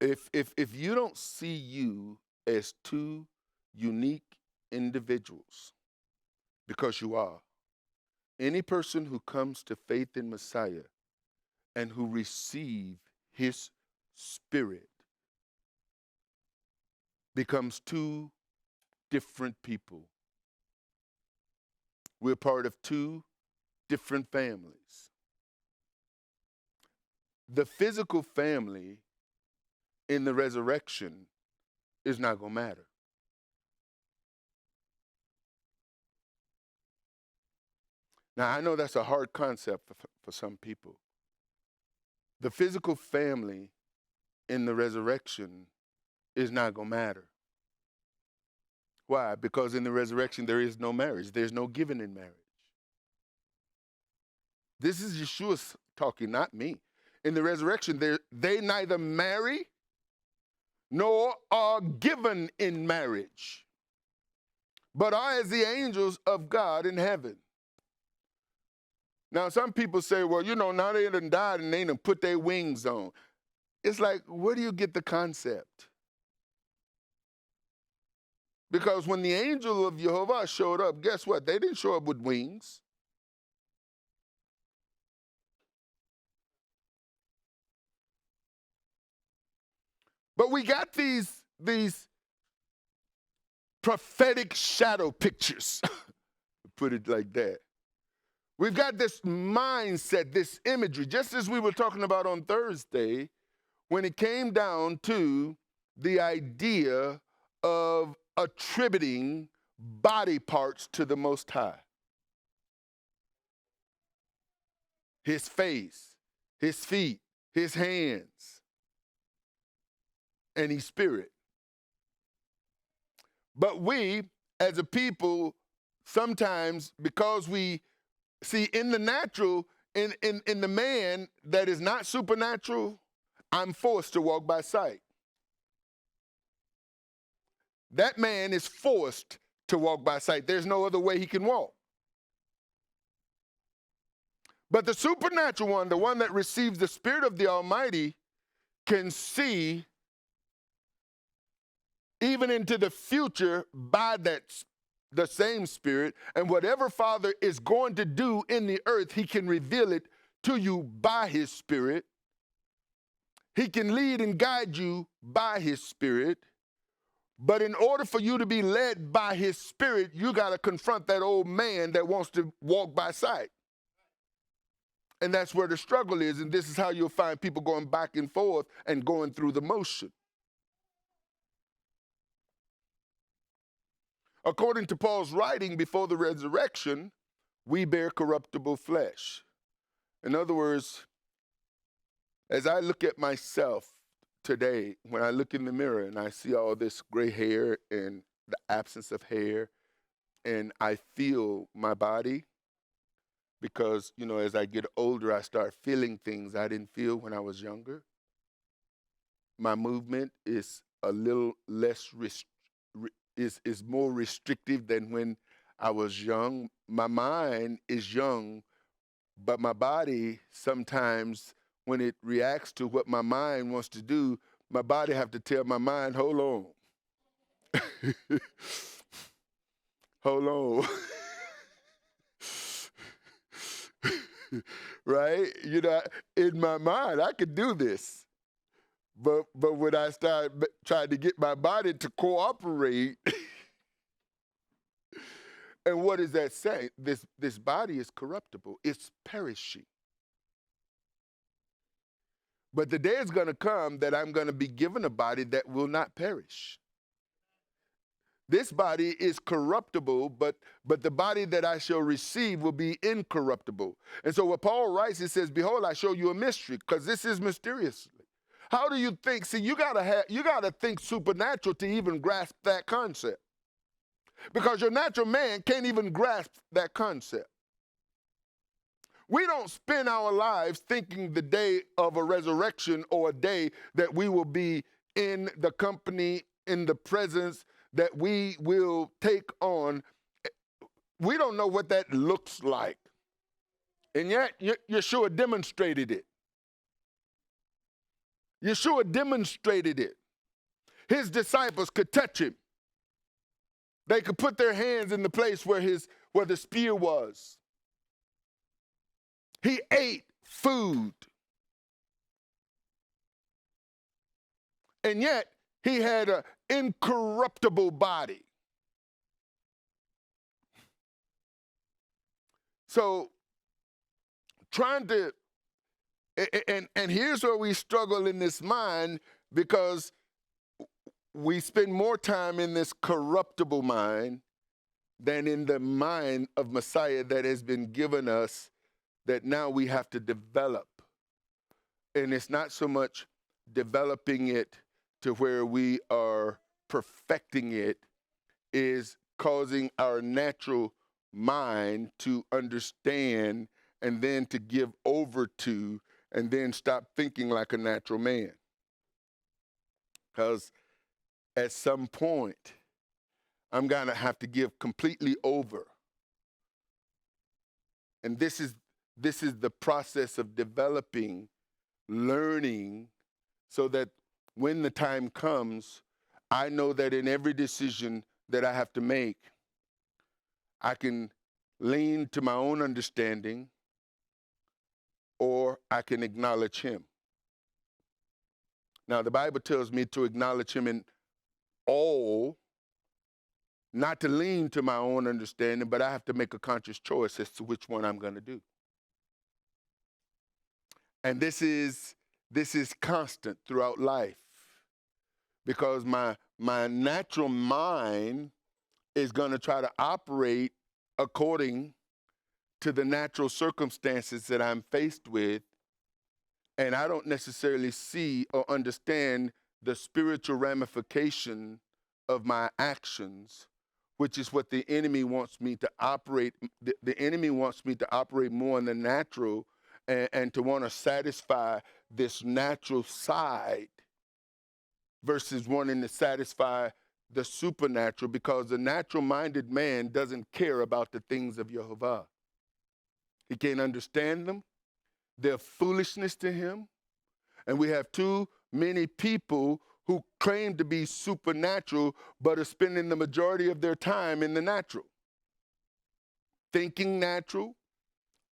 If you don't see you as two unique individuals, because you are, any person who comes to faith in Messiah and who receive his spirit becomes two different people. We're part of two different families. The physical family in the resurrection is not going to matter. Now, I know that's a hard concept for some people. The physical family in the resurrection is not going to matter. Why? Because in the resurrection, there is no marriage. There's no giving in marriage. This is Yeshua talking, not me. In the resurrection, they neither marry nor are given in marriage, but are as the angels of God in heaven. Now, some people say, well, now they done died and they done put their wings on. It's like, where do you get the concept? Because when the angel of Jehovah showed up, guess what? They didn't show up with wings. But we got these prophetic shadow pictures, put it like that. We've got this mindset, this imagery, just as we were talking about on Thursday, when it came down to the idea of attributing body parts to the Most High. His face, his feet, his hands, and his spirit. But we, as a people, sometimes, because we see in the natural, in the man that is not supernatural, I'm forced to walk by sight. That man is forced to walk by sight. There's no other way he can walk. But the supernatural one, the one that receives the Spirit of the Almighty, can see even into the future by the same Spirit. And whatever Father is going to do in the earth, he can reveal it to you by his Spirit. He can lead and guide you by his Spirit. But in order for you to be led by his Spirit, you got to confront that old man that wants to walk by sight. And that's where the struggle is. And this is how you'll find people going back and forth and going through the motion. According to Paul's writing, before the resurrection, we bear corruptible flesh. In other words, as I look at myself today, when I look in the mirror and I see all this gray hair and the absence of hair, and I feel my body, because, as I get older, I start feeling things I didn't feel when I was younger. My movement is a little less is more restrictive than when I was young. My mind is young, but my body sometimes, when it reacts to what my mind wants to do, my body have to tell my mind, hold on. Hold on. Right? In my mind, I could do this. But when I start trying to get my body to cooperate, and what does that say? This body is corruptible. It's perishing. But the day is going to come that I'm going to be given a body that will not perish. This body is corruptible, but the body that I shall receive will be incorruptible. And so what Paul writes, he says, behold, I show you a mystery, because this is mysteriously. How do you think? See, you gotta think supernatural to even grasp that concept. Because your natural man can't even grasp that concept. We don't spend our lives thinking the day of a resurrection or a day that we will be in the company, in the presence that we will take on. We don't know what that looks like. And yet, Yeshua demonstrated it. Yeshua demonstrated it. His disciples could touch him. They could put their hands in the place where the spear was. He ate food. And yet, he had an incorruptible body. So, trying to, and here's where we struggle in this mind, because we spend more time in this corruptible mind than in the mind of Messiah that has been given us, that now we have to develop. And it's not so much developing it to where we are perfecting it, is causing our natural mind to understand and then to give over to, and then stop thinking like a natural man. Because at some point, I'm going to have to give completely over. And this is the process of developing, learning, so that when the time comes, I know that in every decision that I have to make, I can lean to my own understanding, or I can acknowledge him. Now, the Bible tells me to acknowledge him in all, not to lean to my own understanding, but I have to make a conscious choice as to which one I'm going to do. And this is constant throughout life, because my natural mind is going to try to operate according to the natural circumstances that I'm faced with, and I don't necessarily see or understand the spiritual ramification of my actions, which is what the enemy wants me to operate. The enemy wants me to operate more in the natural, and to want to satisfy this natural side versus wanting to satisfy the supernatural, because the natural-minded man doesn't care about the things of Jehovah. He can't understand them. They're foolishness to him. And we have too many people who claim to be supernatural but are spending the majority of their time in the natural. Thinking natural,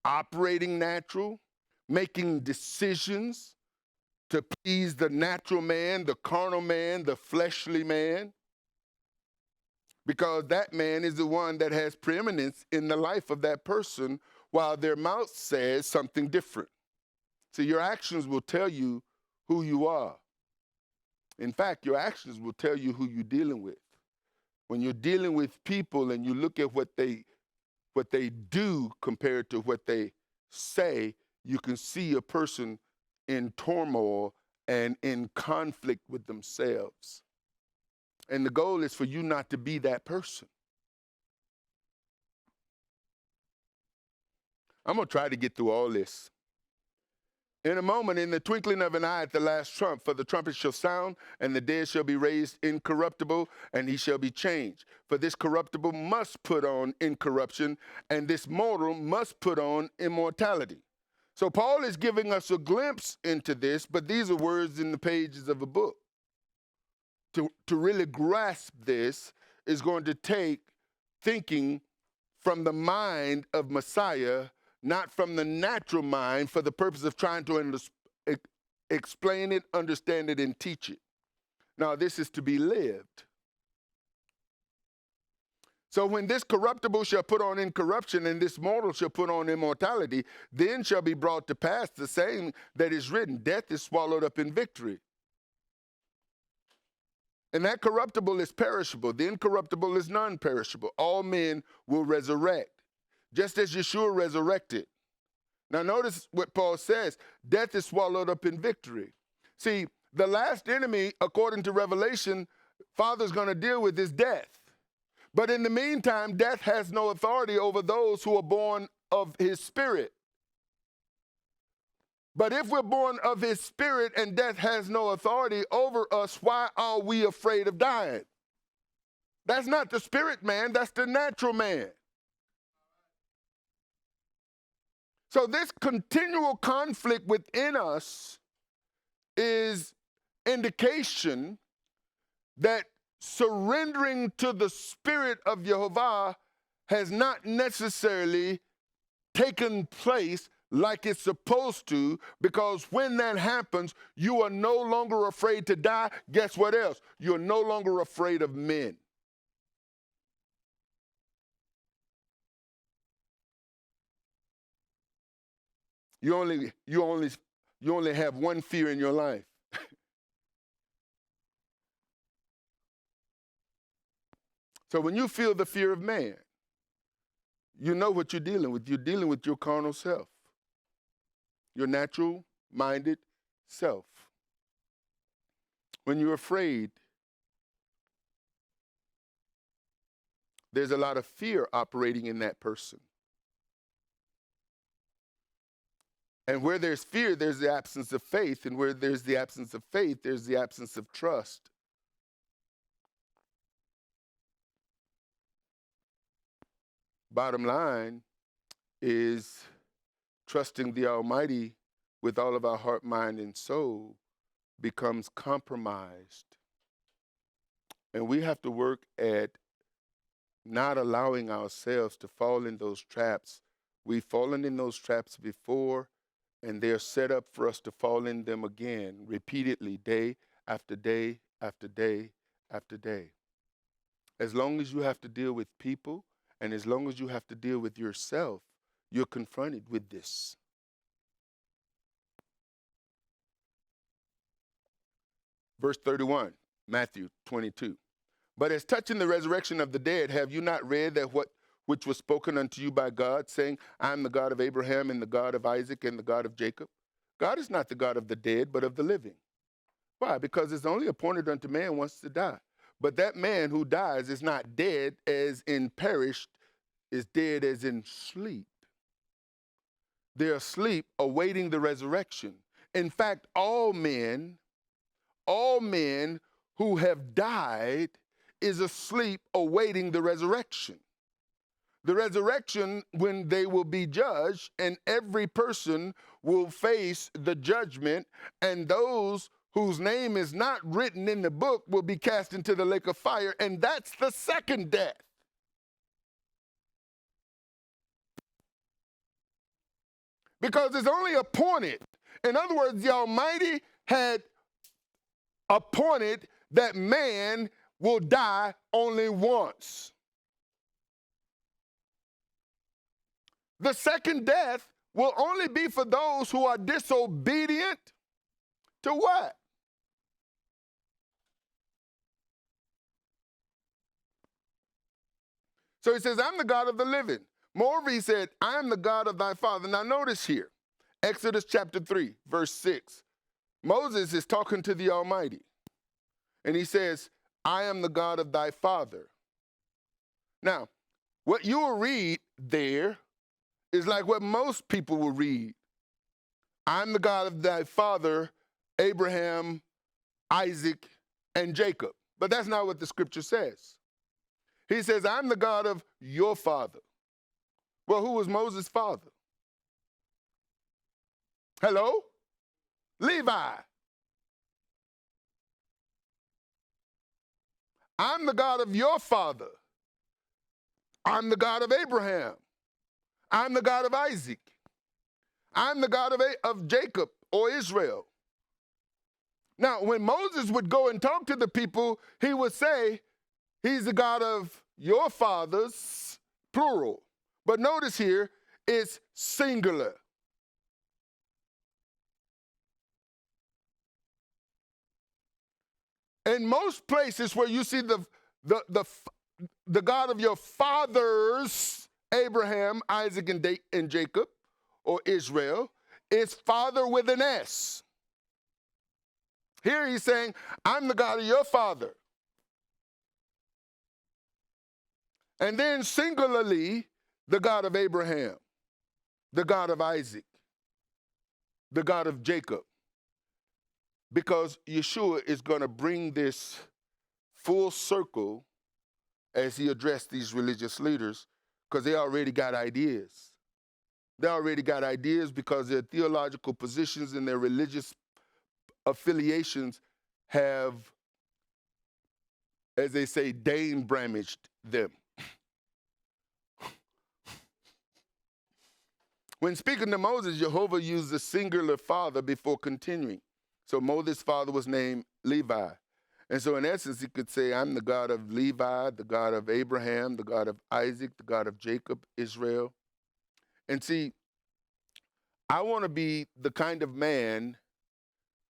operating natural, making decisions to please the natural man, the carnal man, the fleshly man, because that man is the one that has preeminence in the life of that person, while their mouth says something different. So your actions will tell you who you are. In fact, your actions will tell you who you're dealing with. When you're dealing with people and you look at what they do compared to what they say, you can see a person in turmoil and in conflict with themselves. And the goal is for you not to be that person. I'm going to try to get through all this. In a moment, in the twinkling of an eye at the last trump, for the trumpet shall sound, and the dead shall be raised incorruptible, and he shall be changed. For this corruptible must put on incorruption, and this mortal must put on immortality. So Paul is giving us a glimpse into this, but these are words in the pages of a book. To really grasp this is going to take thinking from the mind of Messiah, not from the natural mind, for the purpose of trying to explain it, understand it, and teach it. Now, this is to be lived. So when this corruptible shall put on incorruption, and this mortal shall put on immortality, then shall be brought to pass the same that is written, death is swallowed up in victory. And that corruptible is perishable. The incorruptible is non-perishable. All men will resurrect, just as Yeshua resurrected. Now notice what Paul says. Death is swallowed up in victory. See, the last enemy, according to Revelation, Father's going to deal with is death. But in the meantime, death has no authority over those who are born of his spirit. But if we're born of his spirit and death has no authority over us, why are we afraid of dying? That's not the spirit man, that's the natural man. So this continual conflict within us is indication that surrendering to the Spirit of Jehovah has not necessarily taken place like it's supposed to, because when that happens, you are no longer afraid to die. Guess what else? You're no longer afraid of men. You only have one fear in your life. So when you feel the fear of man, you know what you're dealing with. You're dealing with your carnal self, your natural-minded self. When you're afraid, there's a lot of fear operating in that person. And where there's fear, there's the absence of faith. And where there's the absence of faith, there's the absence of trust. Bottom line is trusting the Almighty with all of our heart, mind, and soul becomes compromised. And we have to work at not allowing ourselves to fall in those traps. We've fallen in those traps before, and they're set up for us to fall in them again, repeatedly, day after day after day after day. As long as you have to deal with people, and as long as you have to deal with yourself, you're confronted with this. Verse 31, Matthew 22. But as touching the resurrection of the dead, have you not read that which was spoken unto you by God, saying, I am the God of Abraham and the God of Isaac and the God of Jacob? God is not the God of the dead, but of the living. Why? Because it's only appointed unto man once to die. But that man who dies is not dead as in perished, is dead as in sleep. They're asleep awaiting the resurrection. In fact, all men who have died is asleep awaiting the resurrection. The resurrection, when they will be judged, and every person will face the judgment, and those whose name is not written in the book will be cast into the lake of fire, and that's the second death. Because it's only appointed. In other words, the Almighty had appointed that man will die only once. The second death will only be for those who are disobedient to what? So he says, I'm the God of the living. Moreover, he said, I am the God of thy father. Now notice here, Exodus chapter 3, verse 6. Moses is talking to the Almighty. And he says, I am the God of thy father. Now, what you will read there is like what most people will read. I'm the God of thy father, Abraham, Isaac, and Jacob. But that's not what the scripture says. He says, I'm the God of your father. Well, who was Moses' father? Hello? Levi. I'm the God of your father. I'm the God of Abraham. I'm the God of Isaac. I'm the God of Jacob or Israel. Now, when Moses would go and talk to the people, he would say, he's the God of your fathers, plural. But notice here, it's singular. In most places where you see the God of your fathers, Abraham, Isaac, and Jacob, or Israel, it's father with an S. Here he's saying, I'm the God of your father. And then singularly, the God of Abraham, the God of Isaac, the God of Jacob. Because Yeshua is going to bring this full circle as he addressed these religious leaders, because they already got ideas. They already got ideas because their theological positions and their religious affiliations have, as they say, Dane Bramaged them. When speaking to Moses, Jehovah used the singular father before continuing. So Moses' father was named Levi. And so in essence, he could say, I'm the God of Levi, the God of Abraham, the God of Isaac, the God of Jacob, Israel. And see, I want to be the kind of man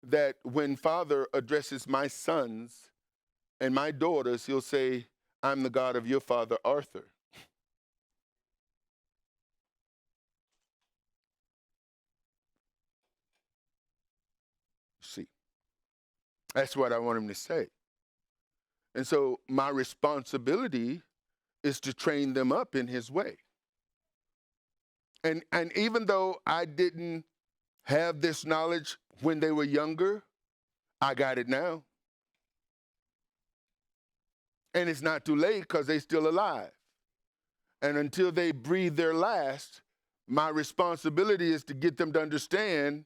that when Father addresses my sons and my daughters, he'll say, I'm the God of your father, Arthur. See, that's what I want him to say. And so my responsibility is to train them up in his way. And even though I didn't have this knowledge when they were younger, I got it now. And it's not too late because they're still alive. And until they breathe their last, my responsibility is to get them to understand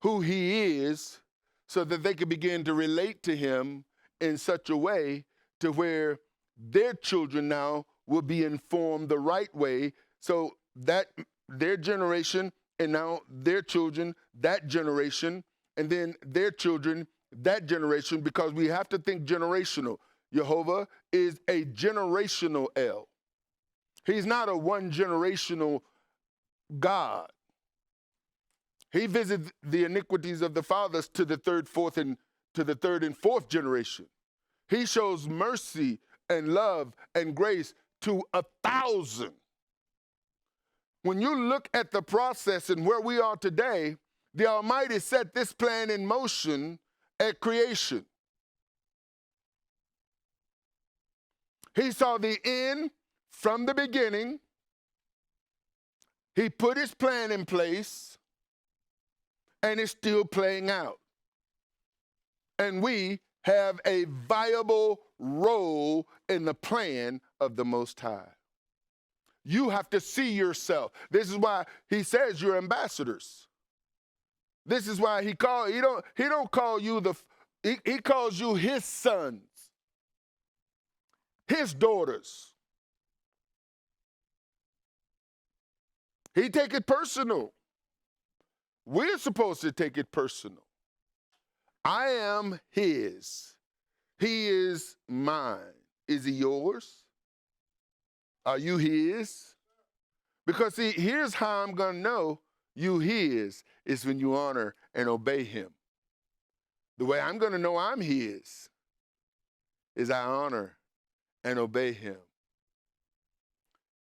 who he is so that they can begin to relate to him in such a way to where their children now will be informed the right way, so that their generation and now their children, that generation, and then their children, that generation, because we have to think generational. Jehovah is a generational El. He's not a one-generational God. He visits the iniquities of the fathers to the third and fourth generation. He shows mercy and love and grace to 1,000. When you look at the process and where we are today, the Almighty set this plan in motion at creation. He saw the end from the beginning. He put his plan in place, and it's still playing out. And we have a viable role in the plan of the Most High. You have to see yourself. This is why he says you're ambassadors. This is why he don't call you he calls you his sons, his daughters. He take it personal. We're supposed to take it personal. I am his. He is mine. Is he yours? Are you his? Because see, here's how I'm going to know you his is when you honor and obey him. The way I'm going to know I'm his is I honor and obey him.